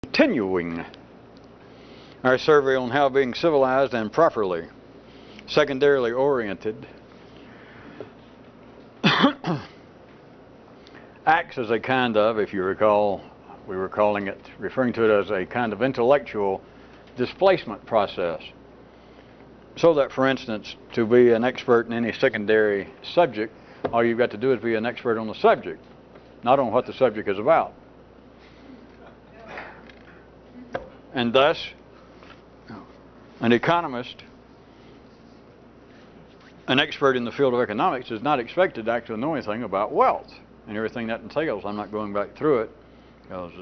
Continuing our survey on how being civilized and properly secondarily oriented acts as a kind of, if you recall, we were referring to it as a kind of intellectual displacement process. So that, for instance, to be an expert in any secondary subject, all you've got to do is be an expert on the subject, not on what the subject is about. And thus, an economist, an expert in the field of economics, is not expected to actually know anything about wealth and everything that entails. I'm not going back through it, because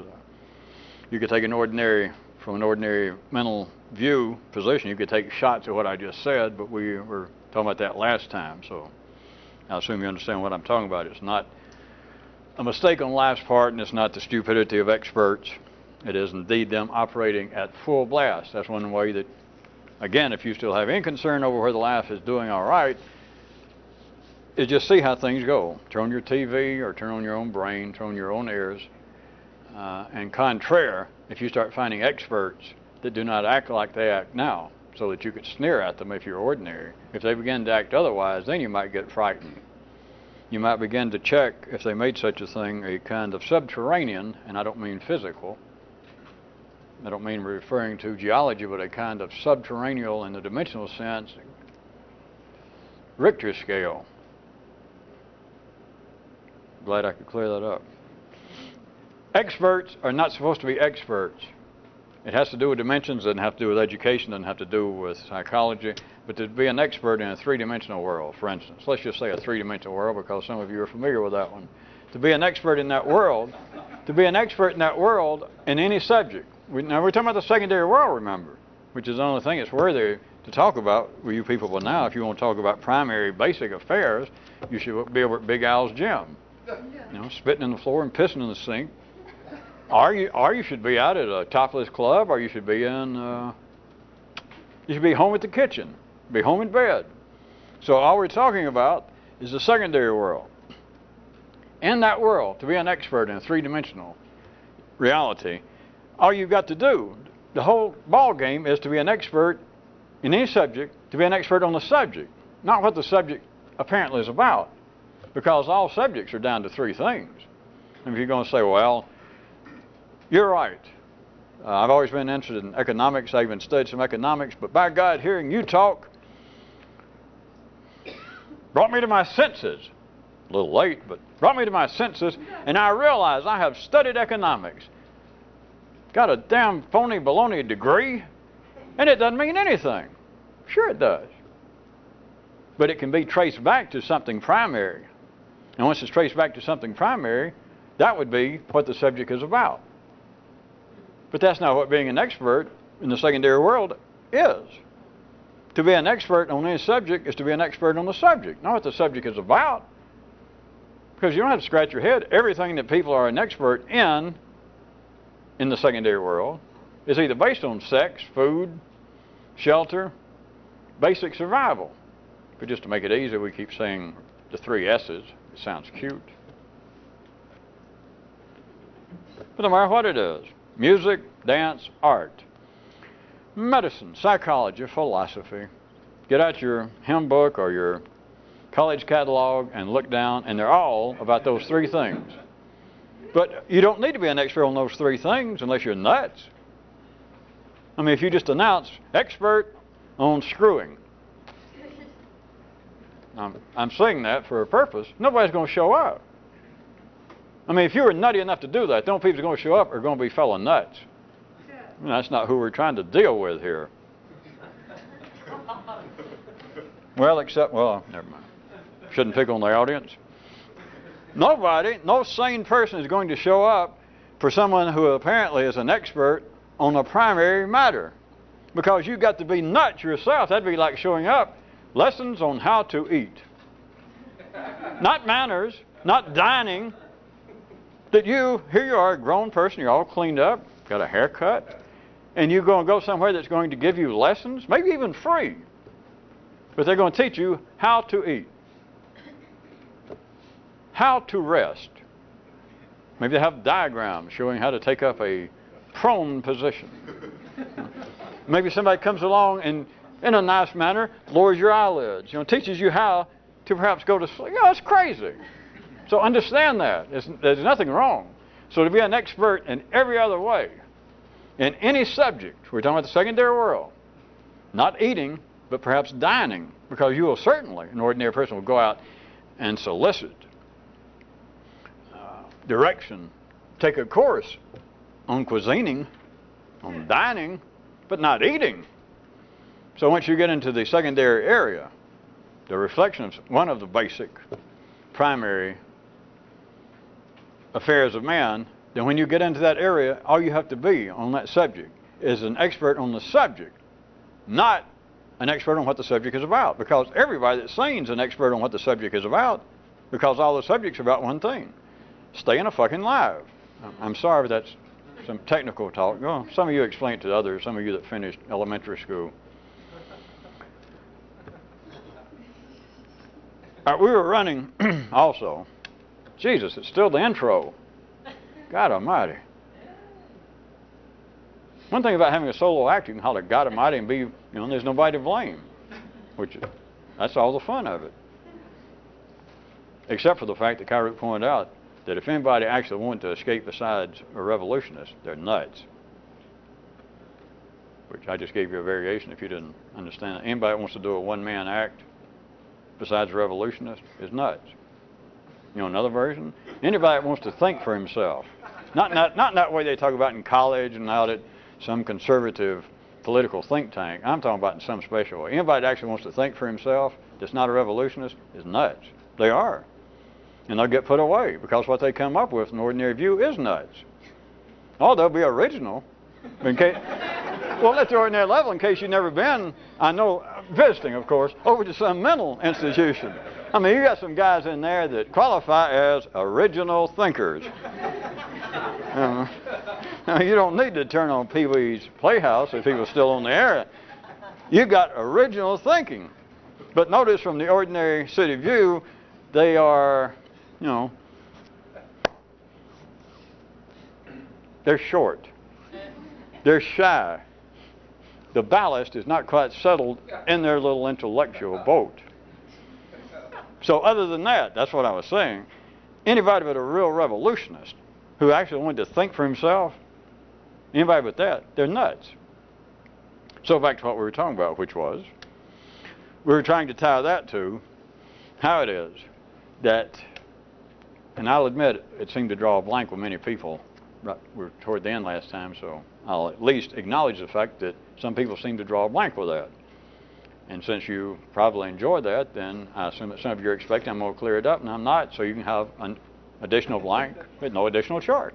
you could take from an ordinary mental view position, you could take shots at what I just said, but we were talking about that last time, so I assume you understand what I'm talking about. It's not a mistake on life's part, and it's not the stupidity of experts. It is indeed them operating at full blast. That's one way that, again, if you still have any concern over whether life is doing all right, is just see how things go. Turn on your TV or turn on your own brain, turn on your own ears. And contraire, if you start finding experts that do not act like they act now, so that you could sneer at them if you're ordinary. If they begin to act otherwise, then you might get frightened. You might begin to check if they made such a thing a kind of subterranean, and I don't mean physical, I don't mean referring to geology, but a kind of subterranean in the dimensional sense, Richter scale. Glad I could clear that up. Experts are not supposed to be experts. It has to do with dimensions, doesn't have to do with education, doesn't have to do with psychology, but to be an expert in a three-dimensional world, for instance. Let's just say a three-dimensional world, because some of you are familiar with that one. To be an expert in that world, in any subject. Now we're talking about the secondary world, remember, which is the only thing it's worthy to talk about with you people. But now, if you want to talk about primary, basic affairs, you should be over at Big Al's gym, spitting in the floor and pissing in the sink. Or you should be out at a topless club, or you should be home at the kitchen, be home in bed. So all we're talking about is the secondary world. In that world, to be an expert in a three-dimensional reality, all you've got to do, the whole ball game, is to be an expert in any subject, to be an expert on the subject, not what the subject apparently is about, because all subjects are down to three things. And if you're going to say, well, you're right, I've always been interested in economics, I even studied some economics, but by God, hearing you talk brought me to my senses. A little late, but brought me to my senses, and I realized I have studied economics. Got a damn phony baloney degree, and it doesn't mean anything. Sure it does. But it can be traced back to something primary. And once it's traced back to something primary, that would be what the subject is about. But that's not what being an expert in the secondary world is. To be an expert on any subject is to be an expert on the subject, not what the subject is about. Because you don't have to scratch your head. Everything that people are an expert in the secondary world is either based on sex, food, shelter, basic survival. But just to make it easy, we keep saying the three S's. It sounds cute. But no matter what it is, music, dance, art, medicine, psychology, philosophy, get out your hymn book or your college catalog and look down, and they're all about those three things. But you don't need to be an expert on those three things unless you're nuts. I mean, if you just announce expert on screwing, I'm saying that for a purpose, nobody's going to show up. I mean, if you were nutty enough to do that, the only people who are going to show up are going to be fellow nuts. I mean, that's not who we're trying to deal with here. Well, never mind. Shouldn't pick on the audience. No sane person is going to show up for someone who apparently is an expert on a primary matter. Because you've got to be nuts yourself. That'd be like showing up lessons on how to eat. Not manners, not dining. Here you are, a grown person, you're all cleaned up, got a haircut, and you're going to go somewhere that's going to give you lessons, maybe even free. But they're going to teach you how to eat, how to rest. Maybe they have diagrams showing how to take up a prone position. Maybe somebody comes along and, in a nice manner, lowers your eyelids, teaches you how to perhaps go to sleep. It's crazy. So understand that. There's nothing wrong. So to be an expert in every other way, in any subject, we're talking about the secondary world, not eating, but perhaps dining, because you will certainly, an ordinary person will go out and solicit direction, take a course on cuisining, on dining, but not eating. So once you get into the secondary area, the reflection of one of the basic primary affairs of man, then when you get into that area, all you have to be on that subject is an expert on the subject, not an expert on what the subject is about, because everybody that sings is an expert on what the subject is about, because all the subjects are about one thing: staying alive. I'm sorry, but that's some technical talk. Some of you explain it to others, some of you that finished elementary school. We were running also. Jesus, it's still the intro. God Almighty. One thing about having a solo act, you can holler God Almighty and be, there's nobody to blame. That's all the fun of it. Except for the fact that Kyroot pointed out that if anybody actually wanted to escape besides a revolutionist, they're nuts. Which I just gave you a variation if you didn't understand. Anybody that wants to do a one-man act besides a revolutionist is nuts. Another version? Anybody that wants to think for himself. Not that way they talk about in college and out at some conservative political think tank. I'm talking about in some special way. Anybody that actually wants to think for himself that's not a revolutionist is nuts. They are. And they'll get put away because what they come up with in ordinary view is nuts. Oh, they'll be original. Well, at the ordinary level, in case you've never been, I know, visiting, of course, over to some mental institution. You got some guys in there that qualify as original thinkers. You don't need to turn on Pee Wee's Playhouse if he was still on the air. You got original thinking. But notice from the ordinary city view, they are, they're short. They're shy. The ballast is not quite settled in their little intellectual boat. So other than that, that's what I was saying. Anybody but a real revolutionist who actually wanted to think for himself, anybody but that, they're nuts. So back to what we were talking about, which was, we were trying to tie that to how it is that, and I'll admit it seemed to draw a blank with many people. We were toward the end last time, so I'll at least acknowledge the fact that some people seem to draw a blank with that. And since you probably enjoy that, then I assume that some of you are expecting I'm going to clear it up, and I'm not, so you can have an additional blank with no additional charge.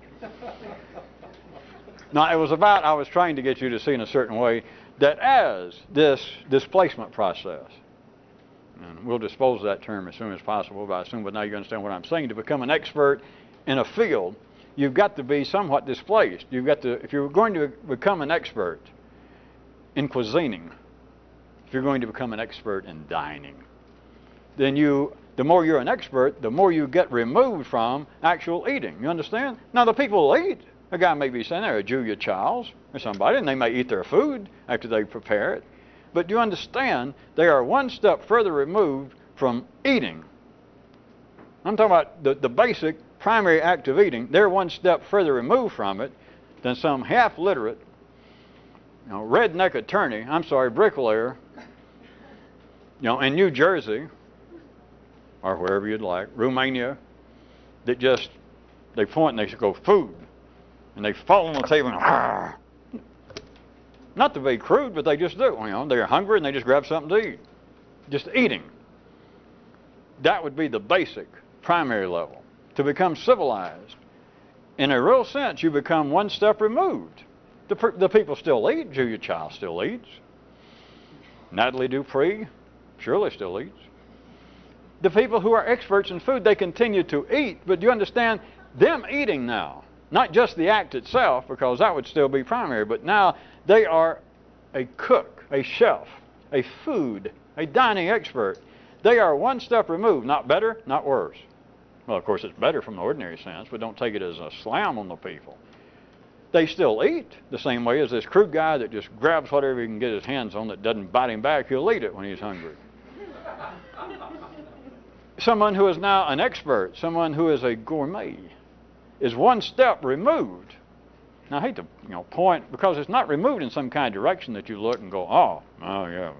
Now, it was about, I was trying to get you to see in a certain way that as this displacement process, and we'll dispose of that term as soon as possible, but I assume by now you understand what I'm saying. To become an expert in a field, you've got to be somewhat displaced. You've got to, if you're going to become an expert in cuisining, if you're going to become an expert in dining, then the more you're an expert, the more you get removed from actual eating. You understand? Now, the people will eat. A guy may be saying they're a Julia Childs or somebody, and they may eat their food after they prepare it. But do you understand? They are one step further removed from eating. I'm talking about the basic primary act of eating. They're one step further removed from it than some half-literate, redneck attorney, bricklayer, in New Jersey, or wherever you'd like, Romania, that just, they point and they go, food. And they fall on the table and, argh. Not to be crude, but they just do. They're hungry and they just grab something to eat. Just eating. That would be the basic, primary level. To become civilized, in a real sense, you become one step removed. The people still eat. Julia Child still eats. Natalie Dupree surely still eats. The people who are experts in food, they continue to eat, but do you understand? Them eating now, not just the act itself, because that would still be primary, but now they are a cook, a chef, a food, a dining expert. They are one step removed, not better, not worse. Well, of course, it's better from the ordinary sense, but don't take it as a slam on the people. They still eat the same way as this crude guy that just grabs whatever he can get his hands on that doesn't bite him back. He'll eat it when he's hungry. Someone who is now an expert, someone who is a gourmet, is one step removed. Now, I hate to point, because it's not removed in some kind of direction that you look and go, oh yeah.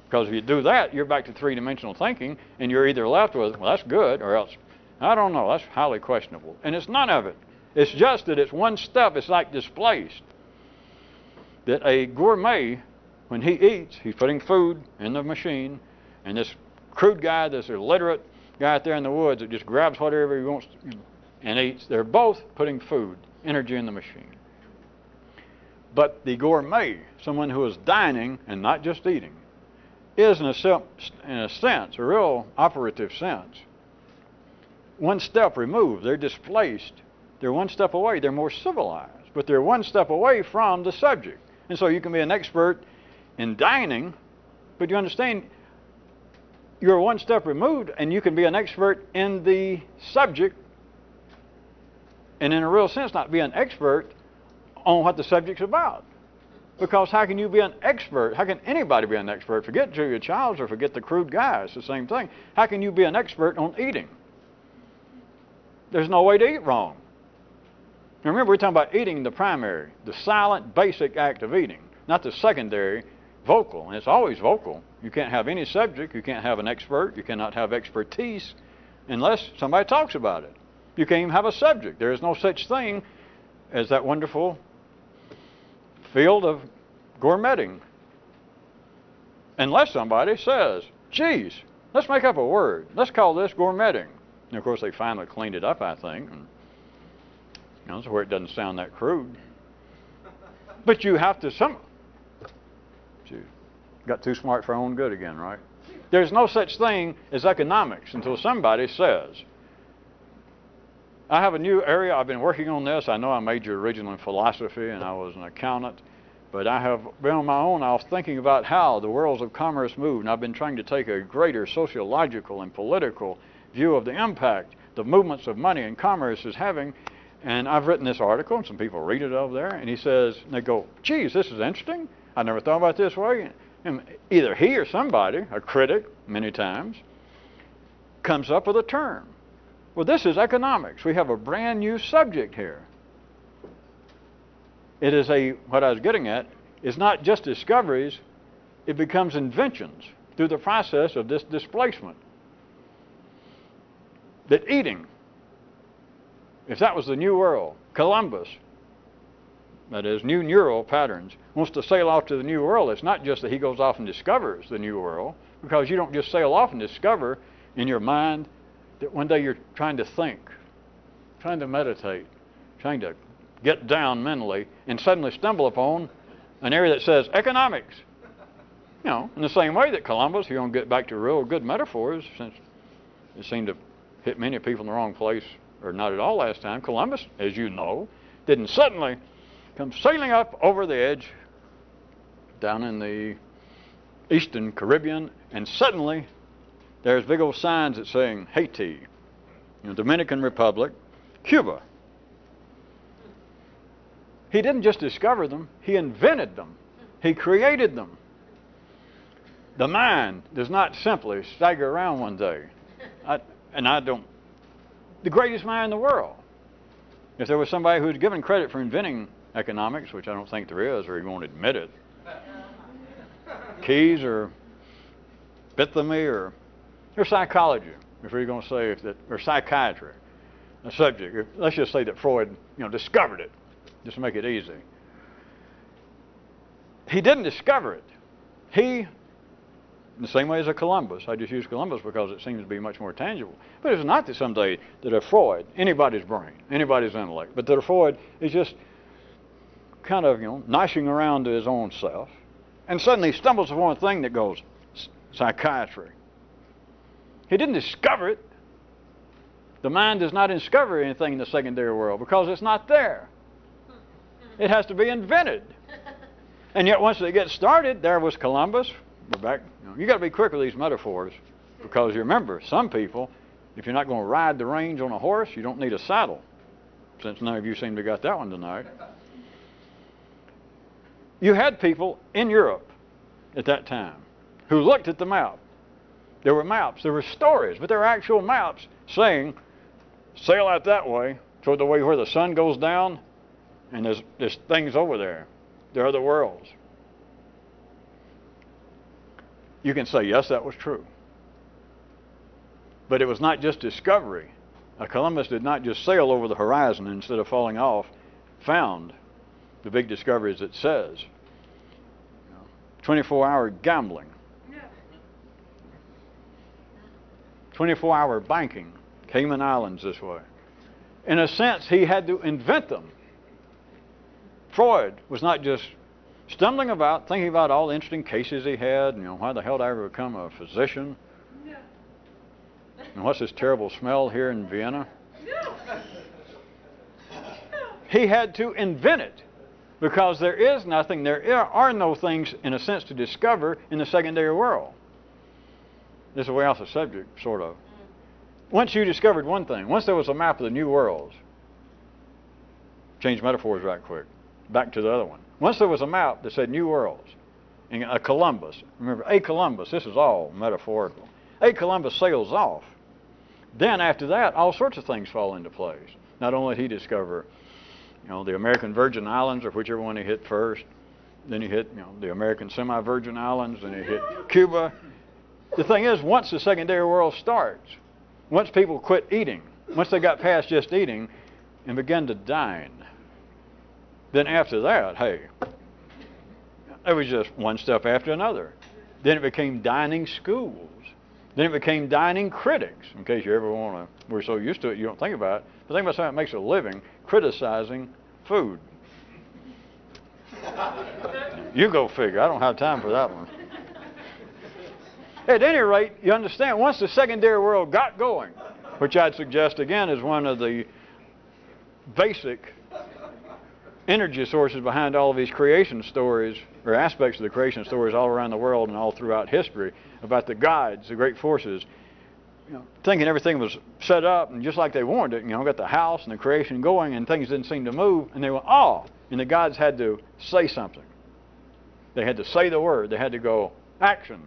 Because if you do that, you're back to three-dimensional thinking, and you're either left with, well, that's good, or else, I don't know, that's highly questionable. And it's none of it. It's just that it's one step, it's like displaced. That a gourmet, when he eats, he's putting food in the machine, and this crude guy, this illiterate guy out there in the woods that just grabs whatever he wants and eats, they're both putting food, energy in the machine. But the gourmet, someone who is dining and not just eating, is in a sense, a real operative sense, one step removed. They're displaced. They're one step away. They're more civilized, but they're one step away from the subject. And so you can be an expert in dining, but you understand you're one step removed, and you can be an expert in the subject, and in a real sense not be an expert on what the subject's about. Because how can you be an expert? How can anybody be an expert? Forget Julia Childs or forget the crude guy. It's the same thing. How can you be an expert on eating? There's no way to eat wrong. Now remember, we're talking about eating the primary, the silent, basic act of eating, not the secondary, vocal. And it's always vocal. You can't have any subject. You can't have an expert. You cannot have expertise unless somebody talks about it. You can't even have a subject. There is no such thing as that wonderful field of gourmetting. Unless somebody says, geez, let's make up a word. Let's call this gourmetting. And of course, they finally cleaned it up, I think. And, that's where it doesn't sound that crude. But you have to got too smart for our own good again, right? There's no such thing as economics until somebody says, I have a new area. I've been working on this. I know I majored originally in philosophy and I was an accountant, but I have been on my own. I was thinking about how the worlds of commerce move, and I've been trying to take a greater sociological and political view of the impact the movements of money and commerce is having. And I've written this article, and some people read it over there, and he says, and they go, geez, this is interesting. I never thought about it this way. And either he or somebody, a critic many times, comes up with a term. Well, this is economics. We have a brand new subject here. It is what I was getting at, is not just discoveries, it becomes inventions through the process of this displacement. That eating, if that was the new world, Columbus, that is, new neural patterns, wants to sail off to the new world. It's not just that he goes off and discovers the new world, because you don't just sail off and discover in your mind that one day you're trying to think, trying to meditate, trying to get down mentally, and suddenly stumble upon an area that says economics. In the same way that Columbus, if you want to get back to real good metaphors, since it seemed to hit many people in the wrong place, or not at all last time, Columbus, as you know, didn't suddenly come sailing up over the edge down in the eastern Caribbean, and suddenly there's big old signs that saying Haiti, Dominican Republic, Cuba. He didn't just discover them, he invented them. He created them. The mind does not simply stagger around one day. The greatest mind in the world. If there was somebody who's given credit for inventing economics, which I don't think there is, or he won't admit it, Keyes or Bithamy or psychology, if we're going to say or psychiatry, a subject. Let's just say that Freud, discovered it, just to make it easy. He didn't discover it. He, in the same way as a Columbus, I just use Columbus because it seems to be much more tangible. But it's not that someday that a Freud, anybody's brain, anybody's intellect, but that a Freud is just kind of, gnashing around to his own self, and suddenly stumbles upon a thing that goes, psychiatry. He didn't discover it. The mind does not discover anything in the secondary world because it's not there. It has to be invented. And yet once it gets started, there was Columbus. We're back. You got to be quick with these metaphors, because you remember, some people, if you're not going to ride the range on a horse, you don't need a saddle. Since none of you seem to have got that one tonight. You had people in Europe at that time who looked at the map. There were maps, there were stories, but there were actual maps saying, sail out that way, toward the way where the sun goes down, and there's things over there. There are other worlds. You can say, yes, that was true. But it was not just discovery. Columbus did not just sail over the horizon and instead of falling off, found the big discoveries it says. 24-hour gambling. 24-hour banking. Cayman Islands this way. In a sense, he had to invent them. Freud was not just stumbling about, thinking about all the interesting cases he had, why the hell did I ever become a physician? And what's this terrible smell here in Vienna? He had to invent it because there is nothing, there are no things, in a sense, to discover in the secondary world. This is way off the subject, sort of. Once you discovered one thing, once there was a map of the new worlds, change metaphors right quick, back to the other one. Once there was a map that said new worlds, and a Columbus, remember, a Columbus, this is all metaphorical. A Columbus sails off. Then after that, all sorts of things fall into place. Not only did he discover, the American Virgin Islands, or whichever one he hit first, then he hit, the American Semi-Virgin Islands, then he hit Cuba. The thing is, once the secondary world starts, once people quit eating, once they got past just eating and began to dine, then after that, hey, it was just one step after another. Then it became dining schools. Then it became dining critics, in case you ever want to, we're so used to it you don't think about it. But think about somebody that makes a living criticizing food. You go figure. I don't have time for that one. At any rate, you understand, once the secondary world got going, which I'd suggest again is one of the basic energy sources behind all of these creation stories, or aspects of the creation stories all around the world and all throughout history, about the gods, the great forces, thinking everything was set up and just like they wanted it, got the house and the creation going and things didn't seem to move, and they went, and the gods had to say something. They had to say the word. They had to go, action.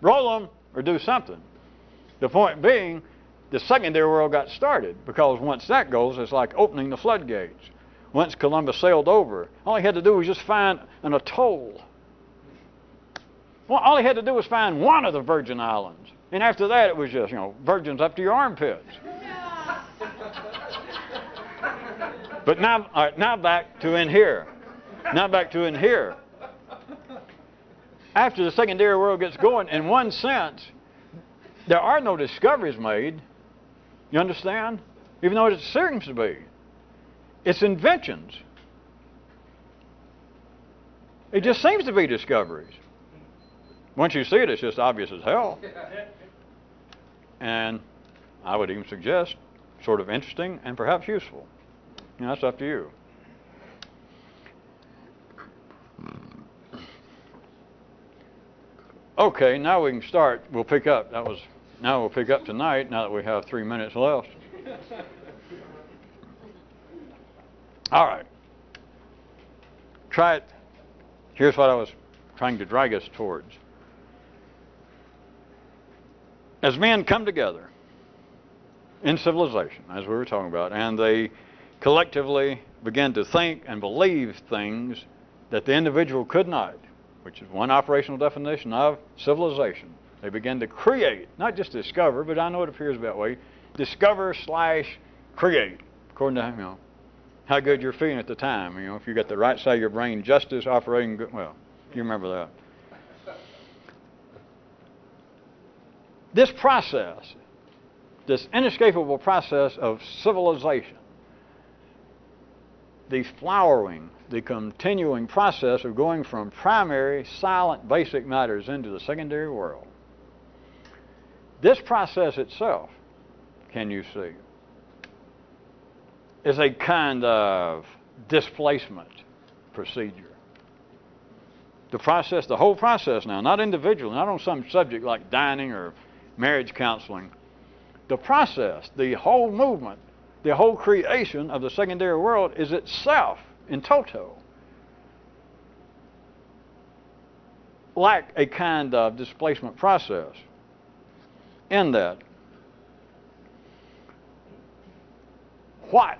Roll them or do something. The point being, the secondary world got started because once that goes, it's like opening the floodgates. Once Columbus sailed over, all he had to do was just find an atoll. Well, all he had to do was find one of the Virgin Islands. And after that, it was just, virgins up to your armpits. But now, all right, now back to in here. Now back to in here. After the secondary world gets going, in one sense, there are no discoveries made. You understand? Even though it seems to be. It's inventions. It just seems to be discoveries. Once you see it, it's just obvious as hell. And I would even suggest sort of interesting and perhaps useful. That's up to you. Okay, now we can start. We'll pick up. Now we'll pick up tonight, now that we have 3 minutes left. All right. Try it. Here's what I was trying to drag us towards. As men come together in civilization, as we were talking about, and they collectively begin to think and believe things that the individual could not, which is one operational definition of civilization. They begin to create, not just discover, but I know it appears that way, discover/create, according to how good you're feeling at the time. If you got the right side of your brain justice operating good, well, you remember that. This process, this inescapable process of civilization, the flowering, the continuing process of going from primary, silent, basic matters into the secondary world. This process itself, can you see, is a kind of displacement procedure. The process, the whole process now, not individually, not on some subject like dining or marriage counseling. The process, the whole movement, the whole creation of the secondary world is itself, in toto, lack a kind of displacement process in that what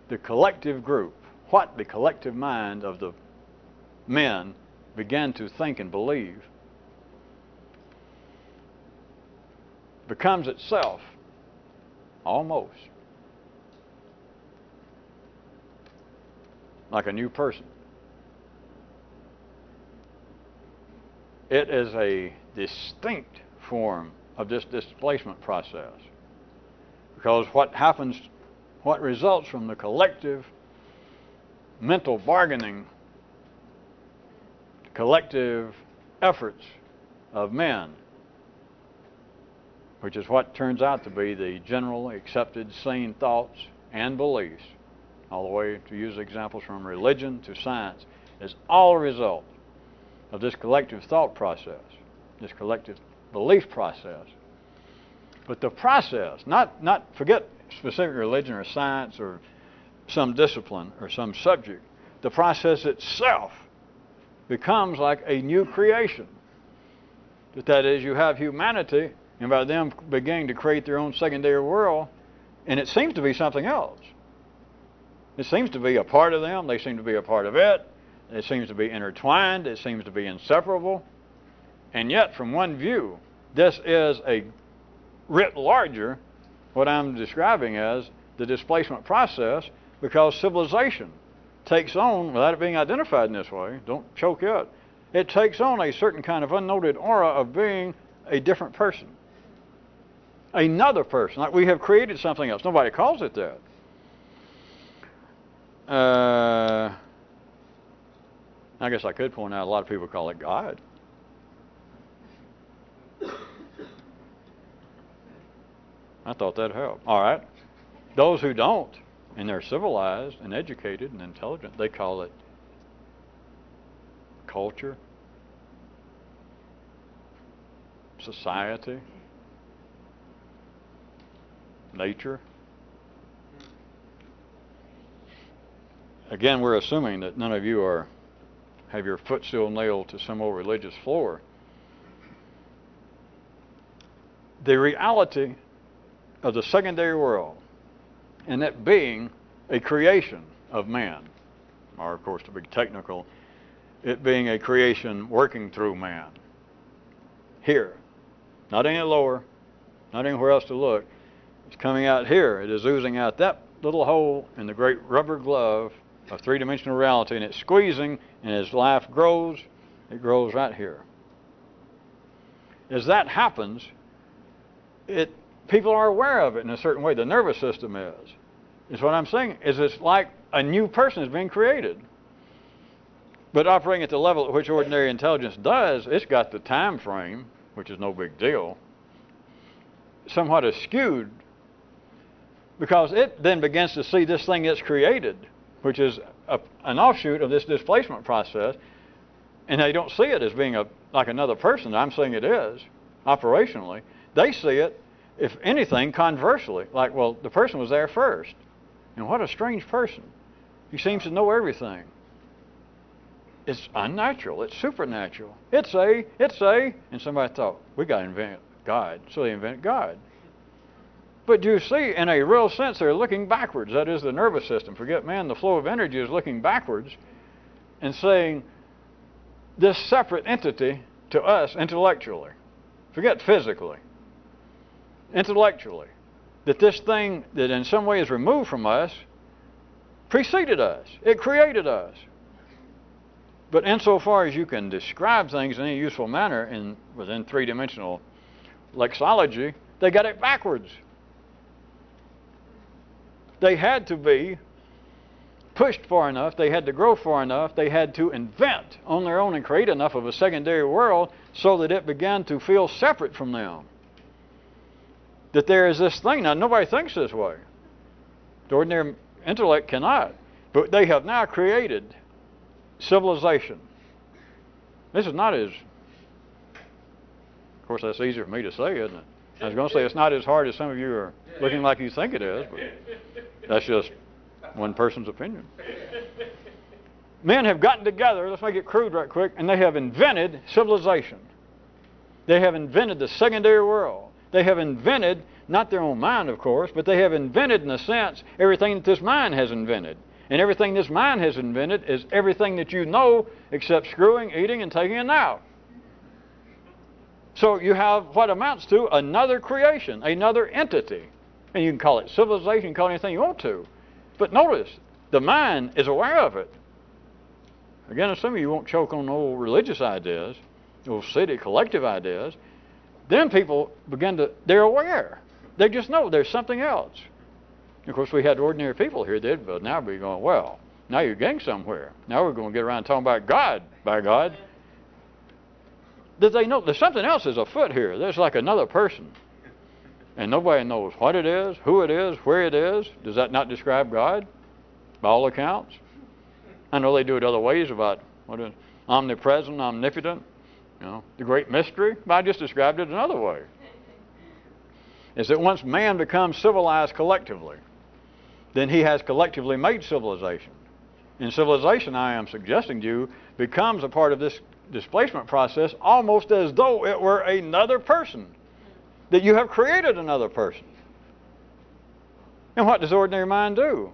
the collective group, what the collective mind of the men began to think and believe becomes itself almost like a new person. It is a distinct form of this displacement process, because what happens, what results from the collective mental bargaining, collective efforts of men, which is what turns out to be the generally accepted sane thoughts and beliefs, all the way, to use examples from religion to science, is all a result of this collective thought process, this collective belief process. But the process, not forget specific religion or science or some discipline or some subject, the process itself becomes like a new creation. That is, you have humanity, and by them beginning to create their own secondary world, and it seems to be something else. It seems to be a part of them, they seem to be a part of it, it seems to be intertwined, it seems to be inseparable, and yet from one view, this is a writ larger, what I'm describing as the displacement process, because civilization takes on, without it being identified in this way, don't choke it, it takes on a certain kind of unnoted aura of being a different person. Another person, like we have created something else. Nobody calls it that. I guess I could point out a lot of people call it God. I thought that'd help. All right. Those who don't, and they're civilized and educated and intelligent, they call it culture, society, nature. Again, we're assuming that none of you have your foot still nailed to some old religious floor. The reality of the secondary world, and that being a creation of man, or of course to be technical, it being a creation working through man. Here, not any lower, not anywhere else to look. It's coming out here. It is oozing out that little hole in the great rubber glove of three-dimensional reality, and it's squeezing, and as life grows, it grows right here. As that happens, people are aware of it in a certain way. The nervous system is what I'm saying, is it's like a new person is being created. But operating at the level at which ordinary intelligence does, it's got the time frame, which is no big deal, somewhat askewed, because it then begins to see this thing it's created, which is an offshoot of this displacement process, and they don't see it as being like another person. I'm saying it is, operationally. They see it, if anything, conversely, like, well, the person was there first. And what a strange person. He seems to know everything. It's unnatural. It's supernatural. It's a, and somebody thought, we got to invent God. So they invented God. But you see, in a real sense, they're looking backwards. That is the nervous system. Forget man, the flow of energy is looking backwards and saying, this separate entity to us intellectually, forget physically, intellectually, that this thing that in some way is removed from us preceded us. It created us. But insofar as you can describe things in any useful manner within three-dimensional lexology, they got it backwards. They had to be pushed far enough, they had to grow far enough, they had to invent on their own and create enough of a secondary world so that it began to feel separate from them. That there is this thing. Now, nobody thinks this way. The ordinary intellect cannot. But they have now created civilization. This is not as... Of course, that's easier for me to say, isn't it? I was going to say it's not as hard as some of you are looking like you think it is, but that's just one person's opinion. Men have gotten together, let's make it crude right quick, and they have invented civilization. They have invented the secondary world. They have invented, not their own mind, of course, but they have invented, in a sense, everything that this mind has invented. And everything this mind has invented is everything that you know except screwing, eating, and taking a nap. So you have what amounts to another creation, another entity. And you can call it civilization, you can call it anything you want to. But notice, the mind is aware of it. Again, assuming you won't choke on old religious ideas, old city collective ideas, then people they're aware. They just know there's something else. Of course, we had ordinary people here, but now we're going, well, now you're getting somewhere. Now we're going to get around talking about God, by God. Did they know there's something else is afoot here? There's like another person. And nobody knows what it is, who it is, where it is. Does that not describe God, by all accounts? I know they do it other ways about what is omnipresent, omnipotent, the great mystery, but I just described it another way. Is that once man becomes civilized collectively, then he has collectively made civilization. And civilization, I am suggesting to you, becomes a part of this displacement process almost as though it were another person, that you have created another person. And what does ordinary mind do?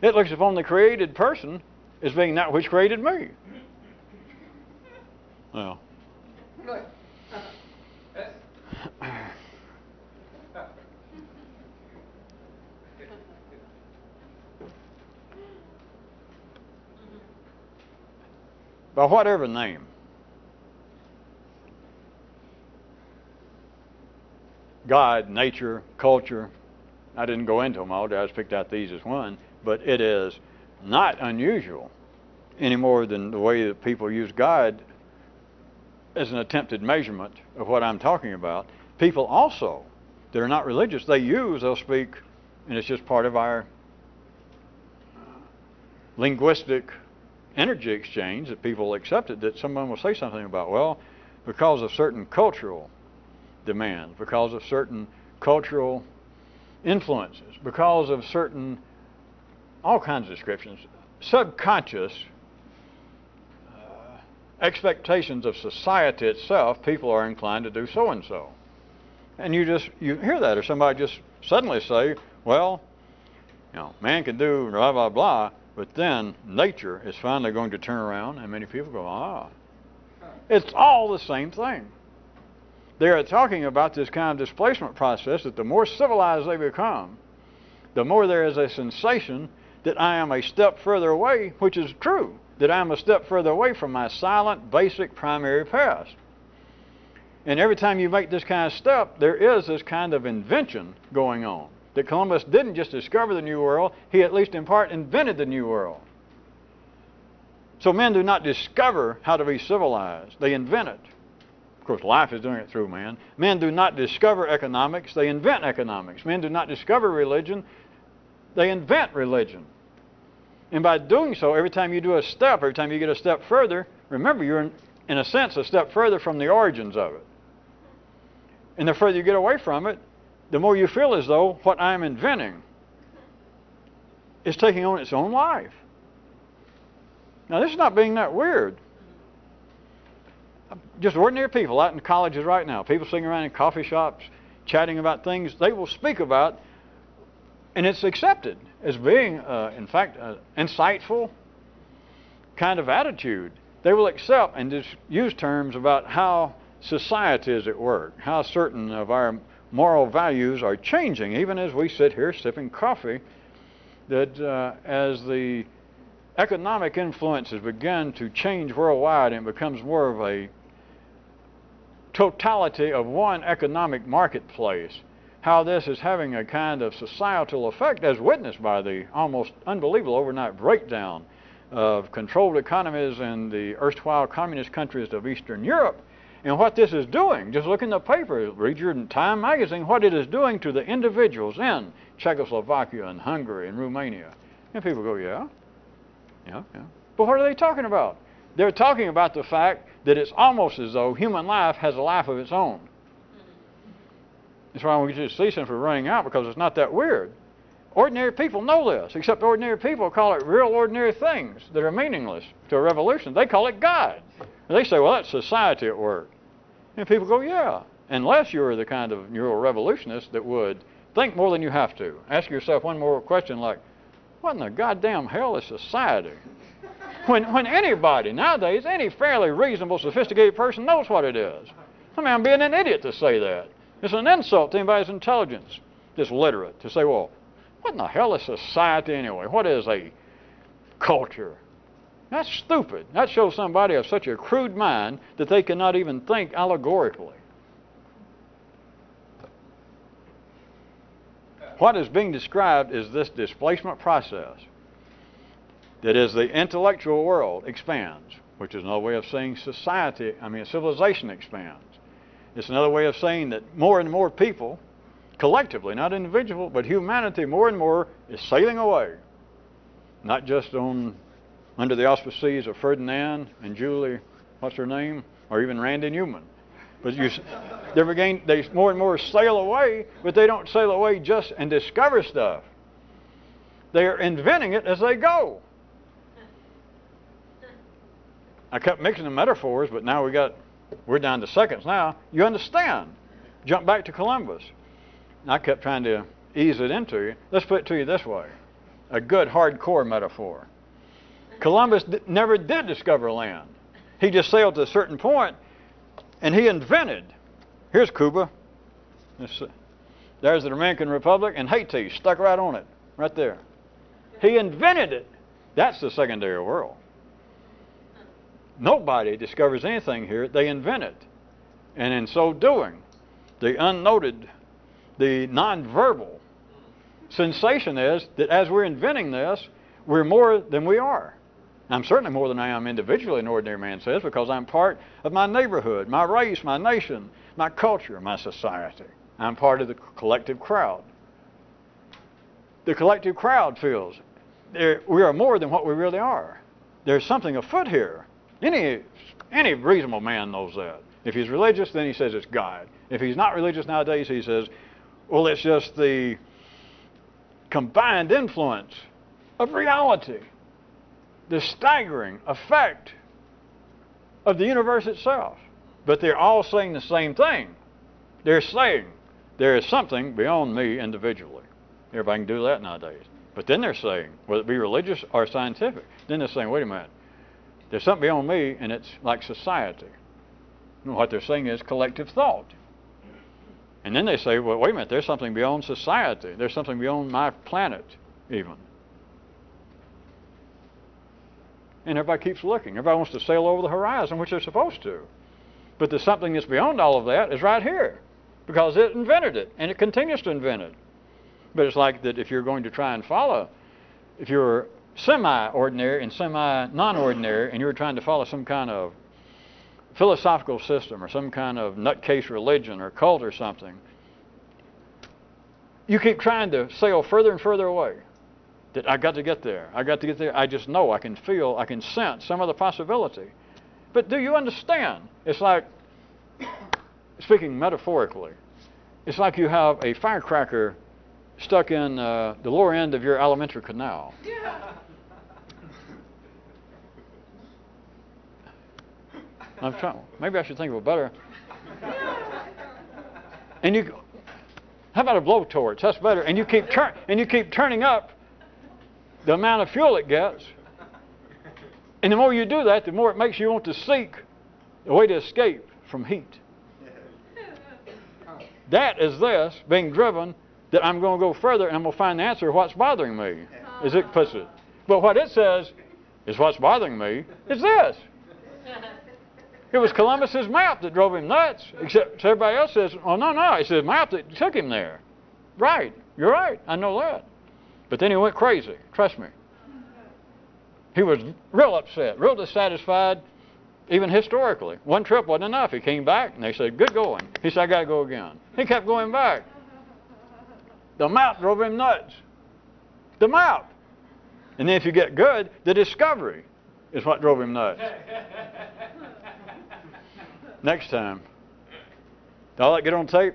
It looks upon the created person as being that which created me. Well. By whatever name, God, nature, culture, I didn't go into them all, I just picked out these as one, but it is not unusual any more than the way that people use God as an attempted measurement of what I'm talking about. People also that are not religious, they'll speak, and it's just part of our linguistic energy exchange that people accepted, that someone will say something about, well, because of certain cultural demands, because of certain cultural influences, because of certain, all kinds of descriptions, subconscious expectations of society itself, people are inclined to do so and so. And you hear that, or somebody just suddenly say, well, man can do blah, blah, blah, but then nature is finally going to turn around, and many people go, it's all the same thing. They are talking about this kind of displacement process, that the more civilized they become, the more there is a sensation that I am a step further away, which is true, that I am a step further away from my silent, basic, primary past. And every time you make this kind of step, there is this kind of invention going on. That Columbus didn't just discover the New World, he at least in part invented the New World. So men do not discover how to be civilized, they invent it. Of course, life is doing it through man. Men do not discover economics, they invent economics. Men do not discover religion, they invent religion. And by doing so, every time you do a step, every time you get a step further, remember, you're in a sense a step further from the origins of it. And the further you get away from it, the more you feel as though what I'm inventing is taking on its own life. Now, this is not being that weird. Just ordinary people out in colleges right now, people sitting around in coffee shops, chatting about things they will speak about, and it's accepted as being, in fact, an insightful kind of attitude. They will accept and just use terms about how society is at work, how certain of our moral values are changing, even as we sit here sipping coffee, that as the economic influences begin to change worldwide and it becomes more of a totality of one economic marketplace, how this is having a kind of societal effect as witnessed by the almost unbelievable overnight breakdown of controlled economies in the erstwhile communist countries of Eastern Europe. And what this is doing, just look in the paper, read your Time magazine, what it is doing to the individuals in Czechoslovakia and Hungary and Romania. And people go, yeah. But what are they talking about? They're talking about the fact that it's almost as though human life has a life of its own. That's why we just see since we're running out, because it's not that weird. ordinary people know this, except ordinary people call it real ordinary things that are meaningless to a revolution. They call it God. And they say, well, that's society at work. And people go, yeah, unless you're the kind of revolutionist that would think more than you have to. Ask yourself one more question like, what in the goddamn hell is society? When anybody nowadays, any fairly reasonable, sophisticated person knows what it is. I mean, I'm being an idiot to say that. It's an insult to anybody's intelligence that's literate to say, well, what in the hell is society anyway? What is a culture? That's stupid. That shows somebody of such a crude mind that they cannot even think allegorically. What is being described is this displacement process that as the intellectual world expands, which is another way of saying civilization expands. It's another way of saying that more and more people, collectively, not individual, but humanity more and more is sailing away. Not just under the auspices of Ferdinand and Julie, what's her name, or even Randy Newman. But they more and more sail away, but they don't sail away just and discover stuff. They are inventing it as they go. I kept mixing the metaphors, but now we're down to seconds now. You understand. Jump back to Columbus. And I kept trying to ease it into you. Let's put it to you this way. A good hardcore metaphor. Columbus never did discover land. He just sailed to a certain point, and he invented. Here's Cuba. There's the Dominican Republic, and Haiti stuck right on it, right there. He invented it. That's the secondary world. Nobody discovers anything here. They invent it. And in so doing, the unnoted, the nonverbal sensation is that as we're inventing this, we're more than we are. I'm certainly more than I am individually, an ordinary man says, because I'm part of my neighborhood, my race, my nation, my culture, my society. I'm part of the collective crowd. The collective crowd feels we are more than what we really are. There's something afoot here. Any reasonable man knows that. If he's religious, then he says it's God. If he's not religious nowadays, he says, well, it's just the combined influence of reality, the staggering effect of the universe itself. But they're all saying the same thing. They're saying there is something beyond me individually. Everybody can do that nowadays. But then they're saying, whether it be religious or scientific, then they're saying, wait a minute, there's something beyond me, and it's like society. And what they're saying is collective thought. And then they say, well, wait a minute, there's something beyond society. There's something beyond my planet, even. And everybody keeps looking. Everybody wants to sail over the horizon, which they're supposed to. But there's something that's beyond all of that is right here, because it invented it, and it continues to invent it. But it's like that if you're going to try and follow, if you're semi-ordinary and semi-non-ordinary, and you're trying to follow some kind of philosophical system or some kind of nutcase religion or cult or something, you keep trying to sail further and further away. That I got to get there. I got to get there. I just know. I can feel. I can sense some of the possibility. But do you understand? It's like, speaking metaphorically, it's like you have a firecracker stuck in the lower end of your alimentary canal. Yeah. I'm trying. Maybe I should think of a better. And how about a blowtorch? That's better. And you keep turning up the amount of fuel it gets. And the more you do that, the more it makes you want to seek a way to escape from heat. That is this being driven, that I'm going to go further and I'm going to find the answer to what's bothering me, as it puts it. But what it says is what's bothering me is this. It was Columbus's map that drove him nuts, except everybody else says, oh, no, it's his map that took him there. Right, you're right, I know that. But then he went crazy, trust me. He was real upset, real dissatisfied, even historically. One trip wasn't enough. He came back and they said, good going. He said, I got to go again. He kept going back. The map drove him nuts. The map. And then if you get good, the discovery is what drove him nuts. Next time. Did all that get on tape?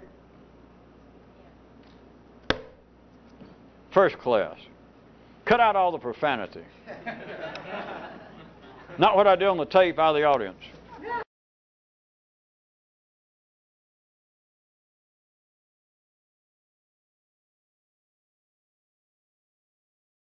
First class. Cut out all the profanity. Not what I did on the tape out of the audience.